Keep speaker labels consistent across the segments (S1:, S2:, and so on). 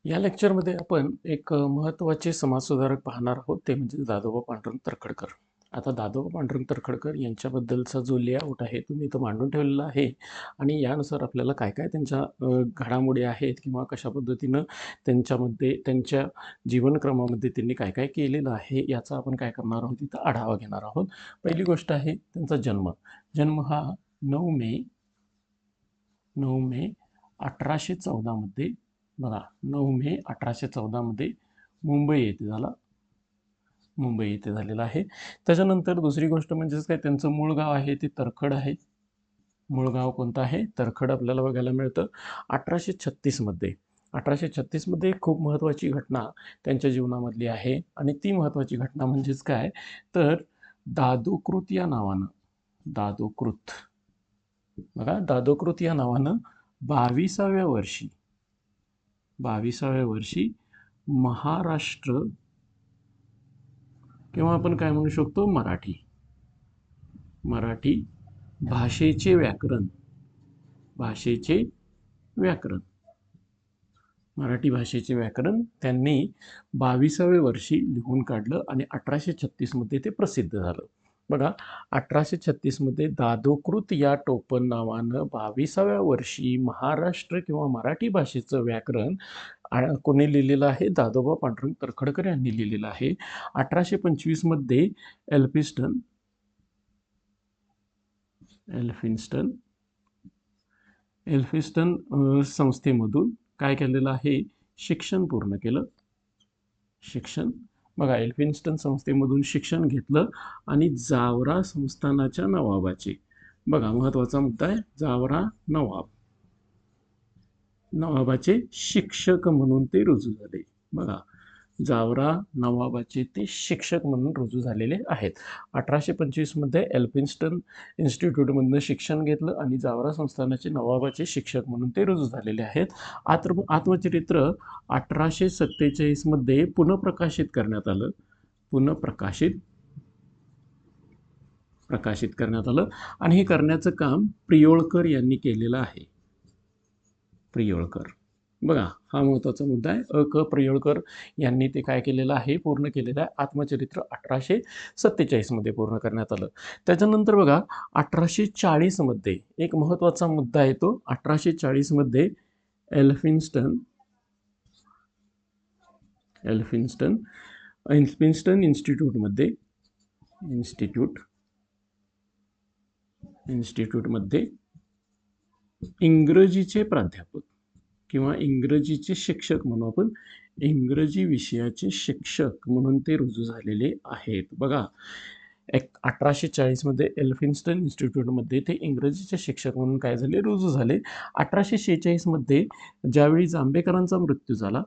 S1: या लेक्चरमध्ये आपण एक महत्त्वाचे समाजसुधारक पाहणार आहोत, ते म्हणजे दादोबा पांडुरंग तर्खडकर. आता दादोबा पांडुरंग तर्खडकर यांच्याबद्दलचा जो लेआउट आहे तो मी इथं मांडून ठेवलेला आहे आणि यानुसार आपल्याला काय काय त्यांच्या घडामोडी आहेत किंवा कशा पद्धतीनं त्यांच्यामध्ये त्यांच्या जीवनक्रमामध्ये त्यांनी काय काय केलेलं आहे याचा आपण काय करणार आहोत, इथं आढावा घेणार आहोत. पहिली गोष्ट आहे त्यांचा जन्म. जन्म हा 9 मे 9 मे 1814 बघा, 9 मे 1814 मुंबई येथे झाला. मुंबई येथे झालेला आहे. त्याच्यानंतर दुसरी गोष्ट म्हणजेच काय, त्यांचं मूळ गाव आहे ते तरखड आहे. मूळ गाव कोणतं आहे? तरखड आपल्याला बघायला मिळतं. 1836 मध्ये 1836 खूप महत्त्वाची घटना त्यांच्या जीवनामधली आहे आणि ती महत्त्वाची घटना म्हणजेच काय, तर दादोकृत या नावानं, दादोकृत, बघा दादोकृत या नावानं 22व्या वर्षी महाराष्ट्र किंवा आपण काय म्हणू शकतो, मराठी भाषेचे व्याकरण, मराठी भाषेचे व्याकरण त्यांनी 22व्या वर्षी लिहून काढलं आणि 1836 ते प्रसिद्ध झालं. बघा, 1836 दादोकृत या टोपण नावानं 22व्या वर्षी महाराष्ट्र किंवा मराठी भाषेचं व्याकरण कोणी लिहिलेलं आहे? दादोबा पांडुरंग तर्खडकर यांनी लिहिलेलं आहे. 1825 एल्फिन्स्टन संस्थेमधून काय केलेलं आहे? शिक्षण पूर्ण केलं. बघा, एल्फिन्स्टन संस्थेमधून शिक्षण घेतलं आणि जावरा संस्थानाच्या नवाबाचे, बघा महत्वाचा मुद्दा आहे, जावरा नवाबाचे शिक्षक म्हणून ते रुजू झाले. बघा, जावरा नवाबाचे ते शिक्षक म्हणून रुजू झालेले आहेत. 1825 एल्फिन्स्टन इन्स्टिट्यूटमधनं शिक्षण घेतलं आणि जावरा संस्थानाचे नवाबाचे शिक्षक म्हणून ते रुजू झालेले आहेत. आत्मचरित्र 1847 पुनःप्रकाशित करण्यात आलं. प्रकाशित करण्यात आलं आणि हे करण्याचं काम प्रियोळकर यांनी केलेलं आहे. बघा, हा महत्त्वाचा मुद्दा आहे. प्रियोळकर यांनी ते काय केलेलं आहे? पूर्ण केलेलं आहे. आत्मचरित्र 1847 पूर्ण करण्यात आलं. त्याच्यानंतर बघा, 1840 एक महत्त्वाचा मुद्दा येतो. 1840 एल्फिन्स्टन इन्स्टिट्यूटमध्ये इंग्रजीचे प्राध्यापक किंवा इंग्रजीचे शिक्षक म्हणून आपण, इंग्रजी विषयाचे शिक्षक म्हणून ते रुजू झालेले आहेत. बघा, 1840 एल्फिन्स्टन इन्स्टिट्यूटमध्ये ते इंग्रजीचे शिक्षक म्हणून काय झाले? रुजू झाले. 1846 ज्यावेळी जांभेकरांचा मृत्यू झाला,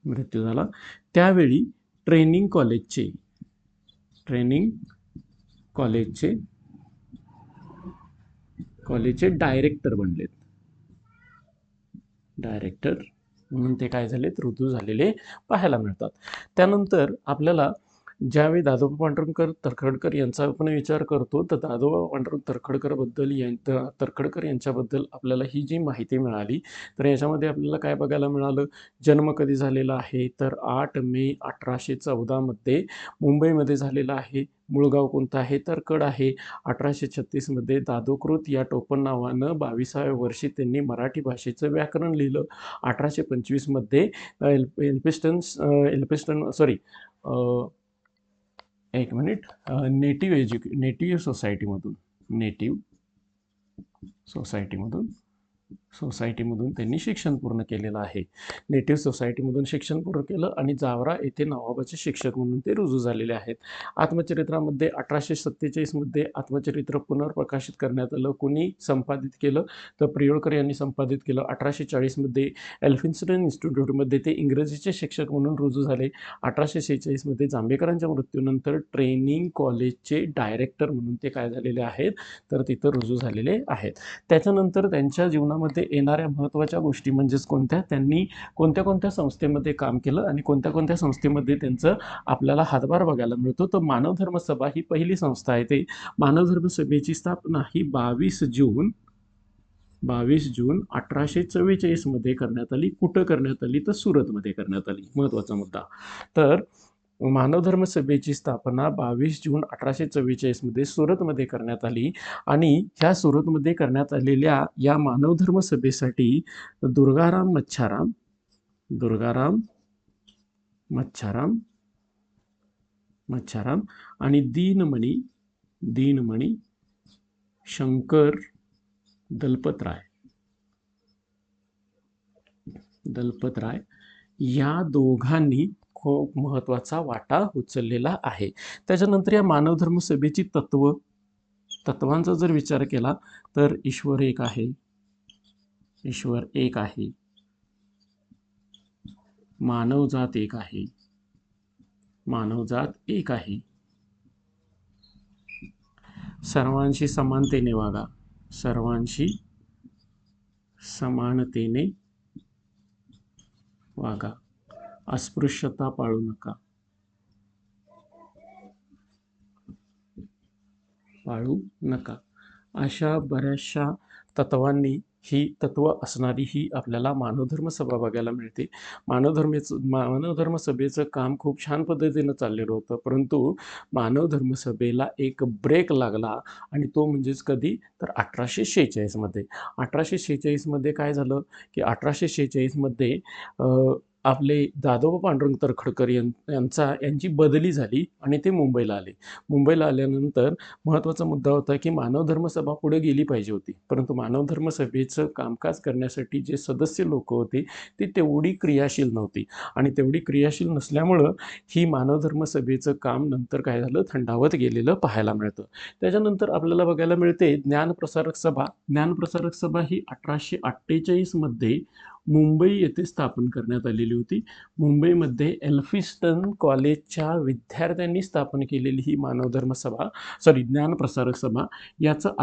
S1: मृत्यू झाला, त्यावेळी ट्रेनिंग कॉलेजचे डायरेक्टर बनलेत. डायरेक्टर म्हणून ते काय झालेत? रुजू झालेले पाहायला मिळतात. त्यानंतर आपल्याला ज्यावेळी दादोबा पांडुरंग तर्खडकर यांचा आपण विचार करतो, तर दादोबा पांडुरंग तर्खडकर यांच्याबद्दल आपल्याला ही जी माहिती मिळाली, तर याच्यामध्ये आपल्याला काय बघायला मिळालं? जन्म कधी झालेला आहे? तर 8 मे 1814 मुंबईमध्ये झालेला आहे. मूळगाव कोणतं आहे? तरखड आहे. 1836 दादोकृत या टोपण नावानं 22व्या वर्षी त्यांनी मराठी भाषेचं व्याकरण लिहिलं. 1825 एल्फिन्स्टन सॉरी एक मिनिट, नेटिव्ह सोसायटीमधून त्यांनी शिक्षण पूर्ण केलेलं आहे. नेटिव्ह सोसायटीमधून शिक्षण पूर्ण केलं आणि जावरा येथे नवाबाचे शिक्षक म्हणून ते रुजू झालेले आहेत. आत्मचरित्रामध्ये 1847 आत्मचरित्र पुनर्प्रकाशित करण्यात आलं. कोणी संपादित केलं? तर प्रियोळकर यांनी संपादित केलं. 1840 एल्फिन्स्टन इन्स्टिट्यूटमध्ये ते इंग्रजीचे शिक्षक म्हणून रुजू झाले. 1846 जांभेकरांच्या मृत्यूनंतर ट्रेनिंग कॉलेजचे डायरेक्टर म्हणून ते काय झालेले आहेत? तर तिथं रुजू झालेले आहेत. त्याच्यानंतर त्यांच्या जीवनामध्ये येणाऱ्या महत्त्वाच्या गोष्टी म्हणजेच कोणत्या? त्यांनी कोणत्या कोणत्या संस्थेमध्ये काम केलं आणि कोणत्या कोणत्या संस्थेमध्ये त्यांचं आपल्याला हातभार बघायला मिळतो? तर मानव धर्म सभा ही पहिली संस्था आहे. ते मानव धर्म सभेची स्थापना ही 22 जून 22 जून 1844 मध्ये करण्यात आली. कुठं करण्यात आली? तर सुरतमध्ये करण्यात आली. महत्त्वाचा मुद्दा. तर मानवधर्म सभेची स्थापना 22 जून 1844 मध्ये सुरतमध्ये करण्यात आली आणि ह्या सुरतमध्ये करण्यात आलेल्या या मानवधर्म सभेसाठी दुर्गाराम मच्छाराम आणि दीनमणी शंकर दलपतराय या दोघांनी खूप महत्त्वाचा वाटा उचललेला आहे. त्याच्यानंतर या मानवधर्म सभेची तत्वांचा जर विचार केला तर ईश्वर एक आहे, मानवजात एक आहे, सर्वांशी समानतेने वागा, अस्पृश्यता पाळू नका. अशा बऱ्याचशा तत्वांनी ही तत्व असणारी ही आपल्याला मानवधर्म सभा बघायला मिळते. मानवधर्म सभेचं काम खूप छान पद्धतीनं चाललेलं होतं, परंतु मानवधर्म सभेला एक ब्रेक लागला आणि तो म्हणजेच कधी? तर 1846 मध्ये. 1846 मध्ये काय झालं की 1846 मध्ये आपले दादोबा पांडुरंग तरखडकर यांची बदली झाली आणि ते मुंबईला आले. मुंबईला आल्यानंतर महत्त्वाचा मुद्दा होता की मानवधर्म सभा पुढे गेली पाहिजे होती, परंतु मानवधर्म सभेचं कामकाज करण्यासाठी जे सदस्य लोक होते ते तेवढी क्रियाशील नव्हती आणि तेवढी क्रियाशील नसल्यामुळं ही मानवधर्म सभेचं काम नंतर काय झालं? थंडावत गेलेलं पाहायला मिळतं. त्याच्यानंतर आपल्याला बघायला मिळते ज्ञानप्रसारक सभा ही 1848 मध्ये मुंबई येथे स्थापन करण्यात आलेली होती. मुंबईमध्ये एल्फिस्टन कॉलेजच्या विद्यार्थ्यांनी स्थापन केलेली ही ज्ञानप्रसारक सभा याचं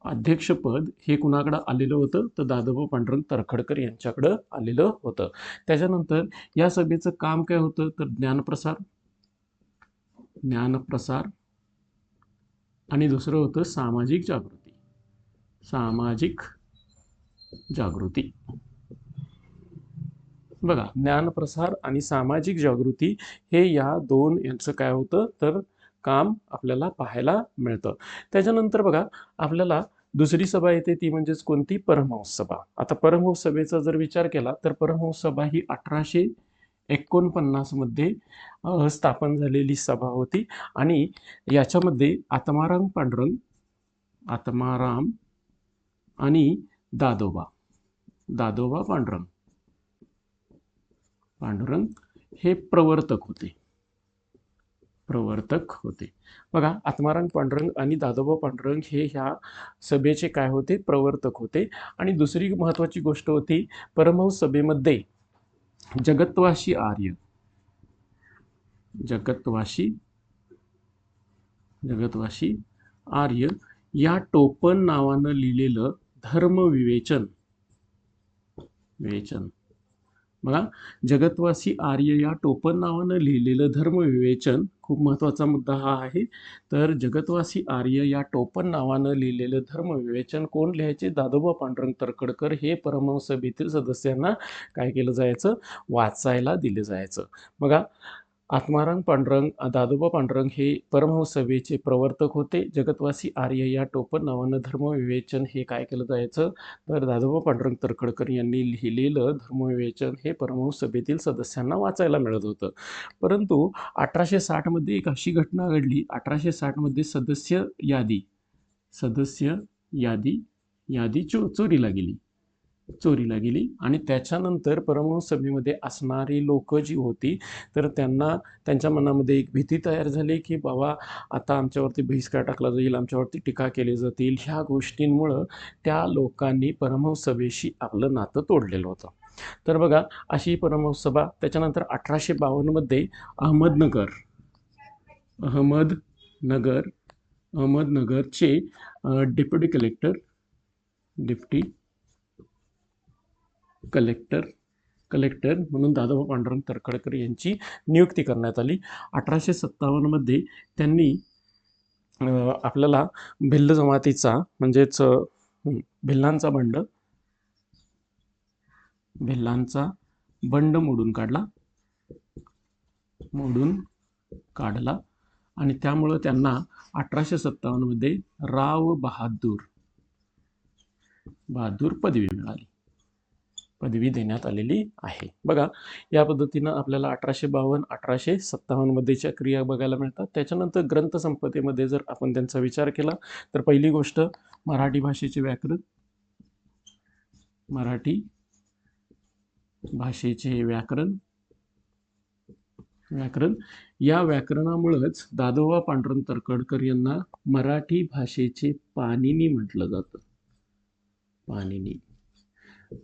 S1: अध्यक्षपद हे कुणाकडं आलेलं होतं? तर दादोबा पांडुरंग तरखडकर यांच्याकडं आलेलं होतं. त्याच्यानंतर या सभेचं काम काय होतं? तर ज्ञानप्रसार आणि दुसरं होतं सामाजिक जागृती. बघा, ज्ञानप्रसार आणि सामाजिक जागृती हे या दोन यांचं काय होतं? तर काम आपल्याला पाहायला मिळतं. त्याच्यानंतर बघा, आपल्याला दुसरी सभा येते ती म्हणजेच कोणती? परमहंस सभा. आता परमहंस सभेचा जर विचार केला तर परमहंस सभा ही 1849 मध्ये स्थापन झालेली सभा होती आणि याच्यामध्ये आत्माराम आणि दादोबा पांडुरंग हे प्रवर्तक होते. बघा, आत्माराम पांडुरंग आणि दादोबा पांडुरंग हे ह्या सभेचे काय होते? प्रवर्तक होते. आणि दुसरी महत्त्वाची गोष्ट होती, परमहंस सभेमध्ये जगत्वासी आर्य या टोपण नावानं लिहिलेलं धर्मविवेचन. बघा, जगत्वासी आर्य या टोपण नावानं लिहिलेलं धर्मविवेचन खूप महत्त्वाचा मुद्दा हा आहे. तर जगत्वासी आर्य या टोपण नावानं लिहिलेलं धर्मविवेचन कोण लिहायचे? दादोबा पांडुरंग तरखडकर हे परमहंस सभेतील सदस्यांना काय केलं जायचं? वाचायला दिलं जायचं. बघा, आत्माराम पांडुरंग, दादोबा पांडुरंग हे परमहंस सभेचे प्रवर्तक होते. जगत्वासी आर्य या टोपण नावानं धर्मविवेचन हे काय केलं जायचं? तर दादोबा पांडुरंग तरखडकर यांनी लिहिलेलं धर्मविवेचन हे परमहंस सभेतील सदस्यांना वाचायला मिळत होतं. परंतु 1860 मध्ये एक अशी घटना घडली. 1860 मध्ये सदस्य यादी चोरीला गेली आणि त्याच्यानंतर परमहंस सभेमध्ये असणारी लोक जी होती तर त्यांच्या मनामध्ये एक भीती तयार झाली की बाबा आता आमच्यावरती बहिष्कार टाकला जाईल, आमच्यावरती टीका केली जातील. ह्या गोष्टींमुळं त्या लोकांनी परमहंस सभेशी आपलं नातं तोडलेलं होतं. तर बघा, अशी परमहंस सभा. त्याच्यानंतर 1852 मध्ये अहमदनगरचे डेप्युटी कलेक्टर म्हणून दादोबा पांडुरंग तरखडकर यांची नियुक्ती करण्यात आली. 1857 मध्ये त्यांनी आपल्याला भिल्ल जमातीचा म्हणजेच भिल्लांचा बंड, भिल्लांचा बंड मोडून काढला आणि त्यामुळे त्यांना 1857 मध्ये राव बहादूर पदवी देण्यात आलेली आहे. बघा, या पद्धतीनं आपल्याला 1852 1857 मध्येच्या क्रिया बघायला मिळतात. त्याच्यानंतर ग्रंथसंपदेमध्ये जर आपण त्यांचा विचार केला तर पहिली गोष्ट मराठी भाषेचे व्याकरण, मराठी भाषेचे व्याकरण या व्याकरणामुळेच दादोबा पांडुरंग तर्खडकर यांना मराठी भाषेचे पाणिनी म्हटलं जातं. पाणिनी,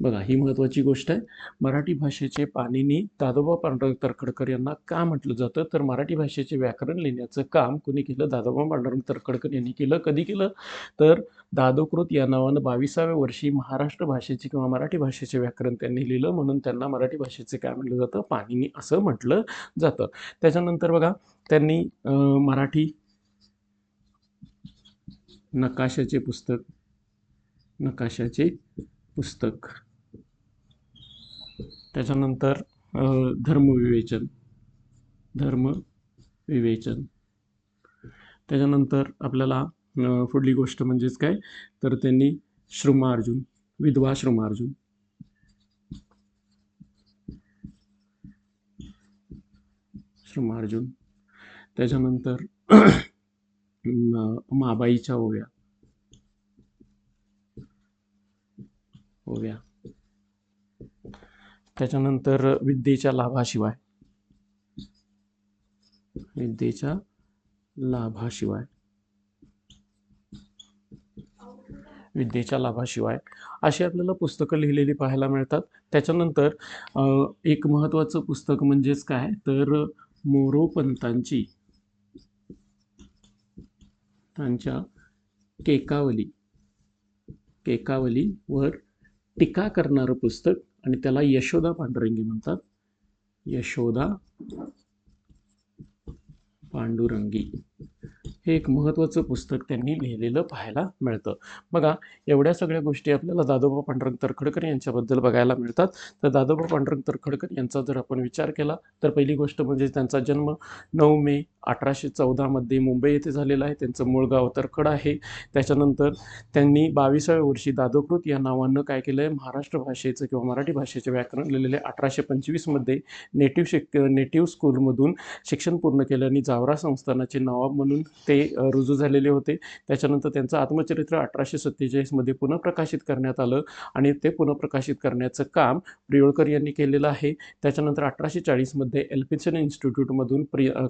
S1: बघा ही महत्त्वाची गोष्ट आहे. मराठी भाषेचे पाणिनी दादोबा पांडुरंग तर्खडकर यांना का म्हटलं जातं, तर मराठी भाषेचे व्याकरण लिहिण्याचं काम कोणी केलं? दादोबा पांडुरंग तर्खडकर यांनी केलं. कधी केलं? तर दादोकृत या नावानं 22व्या वर्षी महाराष्ट्र भाषेचे किंवा मराठी भाषेचे व्याकरण त्यांनी लिहिलं, म्हणून त्यांना मराठी भाषेचे काय म्हटलं जातं? पाणिनी असं म्हटलं जातं. त्याच्यानंतर बघा, त्यांनी मराठी नकाशाचे पुस्तक, त्याच्यानंतर धर्मविवेचन, त्याच्यानंतर आपल्याला पुढली गोष्ट म्हणजेच काय, तर त्यांनी विधवा श्रमार्जुन, त्याच्यानंतर माबाईच्या ओव्या, त्याच्यानंतर विद्येच्या लाभाशिवाय, अशी आपल्याला पुस्तकं लिहिलेली पाहायला मिळतात. त्याच्यानंतर एक महत्त्वाचं पुस्तक म्हणजेच काय, तर मोरोपंतांची त्यांच्या केकावलीवर टीका करणारं पुस्तक, आणि त्याला यशोदा पांडुरंगी म्हणतात. यशोदा पांडुरंगी हे एक महत्त्वाचं पुस्तक त्यांनी लिहिलेलं पाहायला मिळतं. बघा, एवढ्या सगळ्या गोष्टी आपल्याला दादोबा पांडुरंग तर्खडकर यांच्याबद्दल बघायला मिळतात. तर दादोबा पांडुरंग तर्खडकर यांचा जर आपण विचार केला तर पहिली गोष्ट म्हणजे त्यांचा जन्म 9 मे 1814 मध्ये मुंबई येथे झालेला आहे. त्यांचं मूळ गाव तर्खड आहे. त्याच्यानंतर त्यांनी 22व्या वर्षी दादोकृत या नावानं काय केलं आहे, महाराष्ट्र भाषेचं किंवा मराठी भाषेचे व्याकरण लिहिलेले. 1825 मध्ये नेटिव्ह स्कूलमधून शिक्षण पूर्ण केलं आणि जावरा संस्थानाचे नवाब म्हणून ते रुजू झालेले होते. त्याच्यानंतर त्यांचं आत्मचरित्र 1847 मध्ये पुनःप्रकाशित करण्यात आलं आणि ते पुनःप्रकाशित करण्याचं काम प्रियोळकर यांनी केलेलं आहे. त्याच्यानंतर 1840 मध्ये एल्फिन्स्टन इन्स्टिट्यूटमधून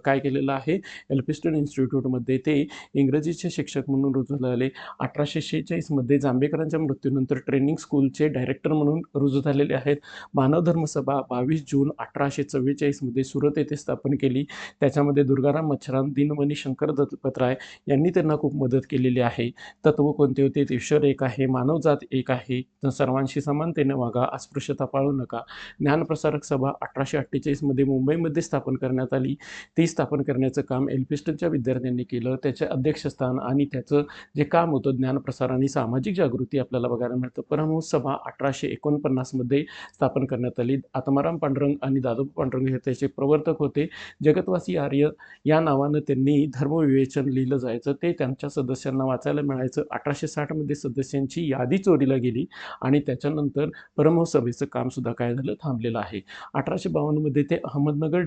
S1: काय केलेलं आहे, एल्फिन्स्टन इन्स्टिट्यूटमध्ये ते इंग्रजीचे शिक्षक म्हणून रुजू झाले. 1846 मध्ये जांभेकरांच्या मृत्यूनंतर ट्रेनिंग स्कूलचे डायरेक्टर म्हणून रुजू झालेले आहेत. मानव धर्म सभा 22 जून 1844 मध्ये सुरत येथे स्थापन केली. त्याच्यामध्ये दुर्गाराम मच्छराम, दीनमणी शंकर दत्तपतराय यांनी त्यांना खूप मदत केलेली आहे. तत्व कोणते होते? ईश्वर एक आहे, मानवजात एक आहे, सर्वांशी समानतेने वागा, अस्पृश्यता पाळू नका. ज्ञानप्रसारक सभा 1848 मध्ये मुंबईमध्ये स्थापन करण्यात आली. ती स्थापन करण्याचं काम एल्फिन्स्टनच्या विद्यार्थ्यांनी केलं. त्याचे अध्यक्षस्थान आणि त्याचं जे काम होतं ज्ञानप्रसार आणि सामाजिक जागृती आपल्याला बघायला मिळतं. परमहंस सभा 1849 मध्ये स्थापन करण्यात आली. आत्माराम पांडुरंग आणि दादोबा पांडुरंग हे त्याचे प्रवर्तक होते. जगतवासी आर्य या नावानं त्यांनी धर्मविवेचन लिहिलं जायचं, ते त्यांच्या सदस्यांना वाचायला मिळायचं. 1860 मध्ये सदस्यांची यादी चोरीला गेली आणि त्याच्यानंतर परमहंस सभेचं काम सुद्धा काय झालं, थांबलेलं आहे. 1852 मध्ये ते अहमदनगर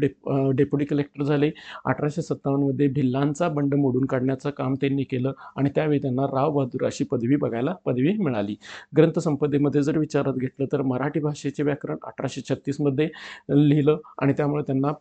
S1: डेप्युटी कलेक्टर झाले. 1857 मध्ये भिल्लांचा बंड मोडून काढण्याचं काम त्यांनी केलं आणि त्यावेळी त्यांना राव बहादूर अशी पदवी मिळाली. ग्रंथसंपदेमध्ये जर विचारात घेतलं तर मराठी भाषेचे व्याकरण 1836 मध्ये लिहिलं आणि त्यामुळे त्यांना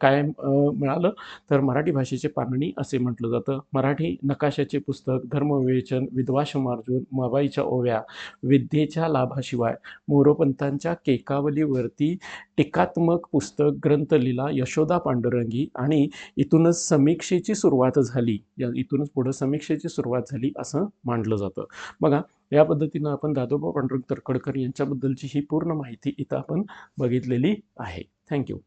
S1: काय मिळालं, तर मराठी भाषेचे पाणिनी असे म्हटलं जातं. मराठी नकाशाचे पुस्तक, धर्मविवेचन, विधवा श्रमार्जुन, माबाईच्या ओव्या, विद्येच्या लाभाशिवाय, मोरोपंतांच्या केकावलीवरती टीकात्मक पुस्तक ग्रंथ लिहिला यशोदा पांडुरंगी आणि इथूनच समीक्षेची सुरुवात झाली. इथूनच पुढे समीक्षेची सुरुवात झाली असं मानलं जातं. बघा, या पद्धतीनं आपण दादोबा पांडुरंग तर्खडकर यांच्याबद्दलची ही पूर्ण माहिती इथं आपण बघितलेली आहे. थँक्यू.